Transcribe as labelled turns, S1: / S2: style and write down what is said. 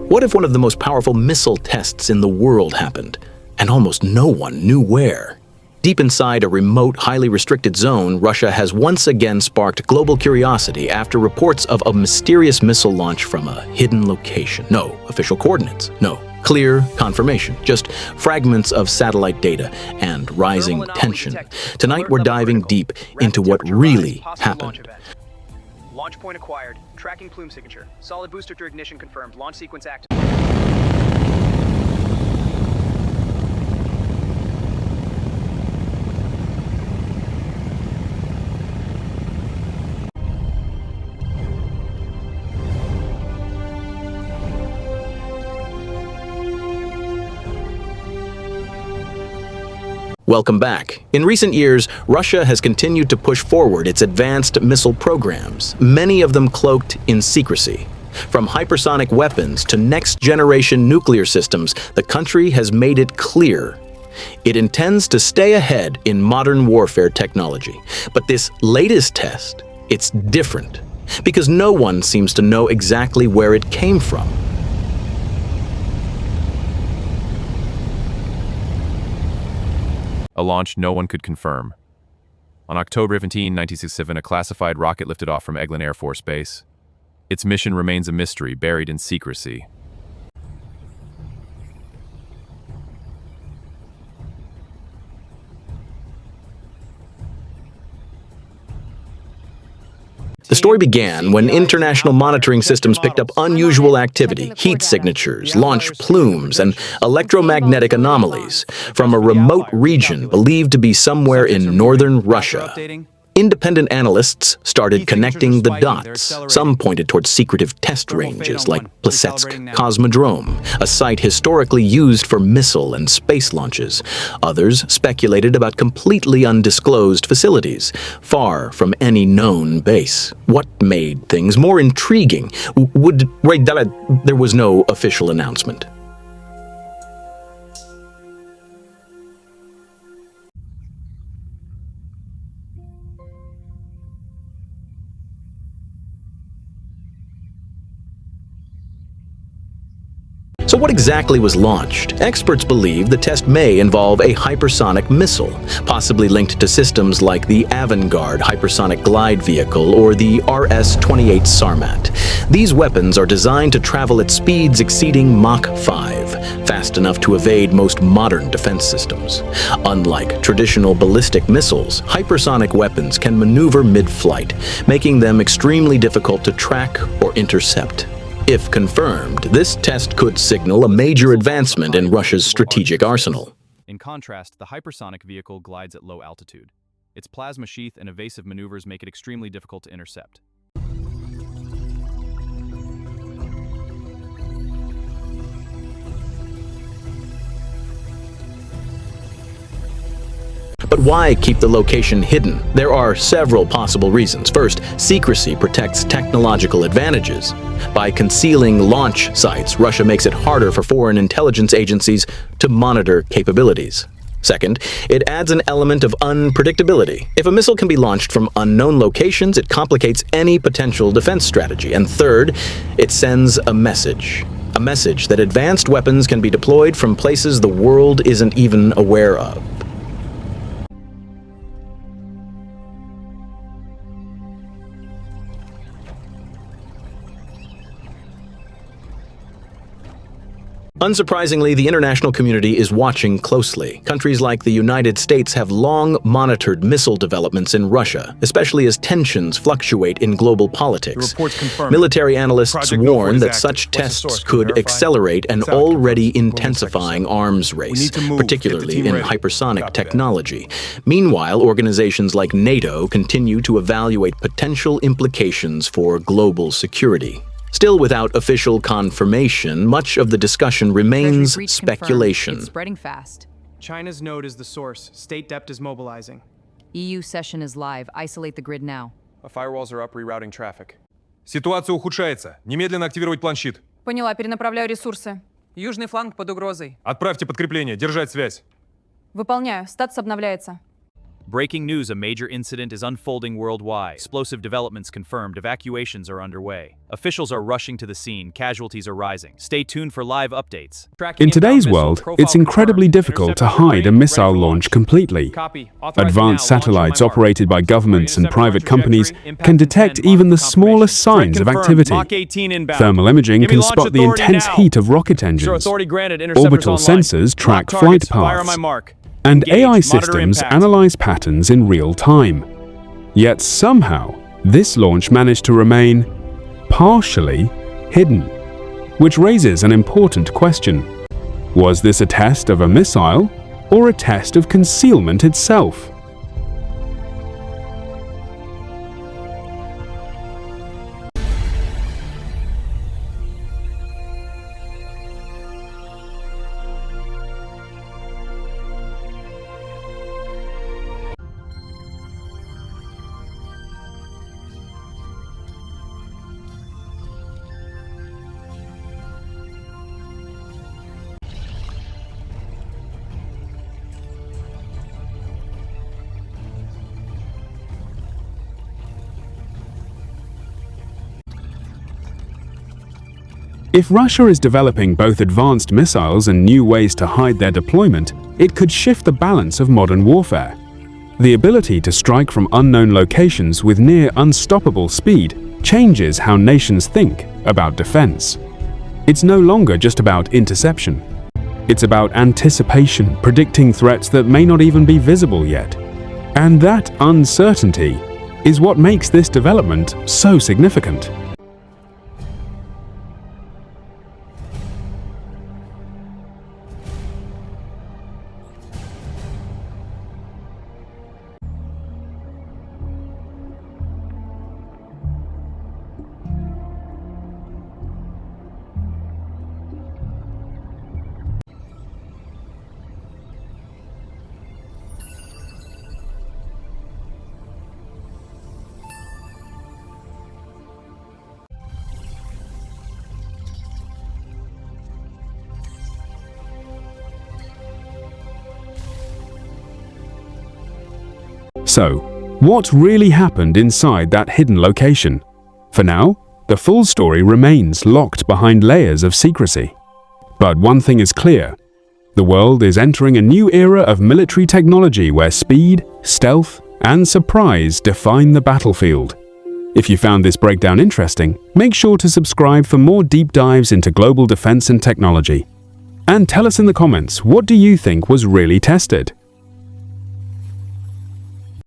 S1: What if one of the most powerful missile tests in the world happened, and almost no one knew where? Deep inside a remote, highly restricted zone, Russia has once again sparked global curiosity after reports of a mysterious missile launch from a hidden location. No official coordinates, no clear confirmation, just fragments of satellite data and rising tension. Tonight we're diving deep into what really happened.
S2: Launch point acquired. Tracking plume signature. Solid booster through ignition confirmed. Launch sequence active.
S1: Welcome back. In recent years, Russia has continued to push forward its advanced missile programs, many of them cloaked in secrecy. From hypersonic weapons to next-generation nuclear systems, the country has made it clear it intends to stay ahead in modern warfare technology. But this latest test, it's different, because no one seems to know exactly where it came from.
S3: A launch no one could confirm. On October 15, 1967, a classified rocket lifted off from Eglin Air Force Base. Its mission remains a mystery buried in secrecy.
S1: The story began when international monitoring systems picked up unusual activity, heat signatures, launch plumes, and electromagnetic anomalies from a remote region believed to be somewhere in northern Russia. Independent analysts started connecting the dots. Some pointed towards secretive test ranges like Plesetsk Cosmodrome, a site historically used for missile and space launches. Others speculated about completely undisclosed facilities, far from any known base. What made things more intriguing? There was no official announcement. So what exactly was launched? Experts believe the test may involve a hypersonic missile, possibly linked to systems like the Avangard hypersonic glide vehicle or the RS-28 Sarmat. These weapons are designed to travel at speeds exceeding Mach 5, fast enough to evade most modern defense systems. Unlike traditional ballistic missiles, hypersonic weapons can maneuver mid-flight, making them extremely difficult to track or intercept. If confirmed, this test could signal a major advancement in Russia's strategic arsenal.
S3: In contrast, the hypersonic vehicle glides at low altitude. Its plasma sheath and evasive maneuvers make it extremely difficult to intercept.
S1: But why keep the location hidden? There are several possible reasons. First, secrecy protects technological advantages. By concealing launch sites, Russia makes it harder for foreign intelligence agencies to monitor capabilities. Second, it adds an element of unpredictability. If a missile can be launched from unknown locations, it complicates any potential defense strategy. And third, it sends a message. A message that advanced weapons can be deployed from places the world isn't even aware of. Unsurprisingly, the international community is watching closely. Countries like the United States have long monitored missile developments in Russia, especially as tensions fluctuate in global politics. Military analysts warn that such tests could accelerate an already intensifying arms race, particularly in hypersonic technology. Meanwhile, organizations like NATO continue to evaluate potential implications for global security. Still without official confirmation, much of the discussion remains speculation.
S4: It's spreading fast.
S2: China's node is the source. State dept is mobilizing.
S4: EU session is live. Isolate the grid now.
S2: Firewalls are up, rerouting traffic.
S5: Ситуация ухудшается. Немедленно активировать планшет.
S6: Поняла, перенаправляю ресурсы.
S7: Южный фланг под угрозой.
S5: Отправьте подкрепление, держать связь.
S6: Выполняю. Статус обновляется.
S7: Breaking news: a major incident is unfolding worldwide. Explosive developments confirmed. Evacuations are underway. Officials are rushing to the scene. Casualties are rising. Stay tuned for live updates.
S8: In today's world, it's incredibly difficult to hide a missile launch completely. Advanced satellites operated by governments and private companies can detect even the smallest signs of activity. Thermal imaging can spot the intense heat of rocket engines. Orbital sensors track flight paths. And AI systems analyze patterns in real time. Yet somehow, this launch managed to remain partially hidden, which raises an important question. Was this a test of a missile or a test of concealment itself? If Russia is developing both advanced missiles and new ways to hide their deployment, it could shift the balance of modern warfare. The ability to strike from unknown locations with near unstoppable speed changes how nations think about defense. It's no longer just about interception. It's about anticipation, predicting threats that may not even be visible yet. And that uncertainty is what makes this development so significant. So, what really happened inside that hidden location? For now, the full story remains locked behind layers of secrecy. But one thing is clear. The world is entering a new era of military technology where speed, stealth, and surprise define the battlefield. If you found this breakdown interesting, make sure to subscribe for more deep dives into global defense and technology. And tell us in the comments, what do you think was really tested?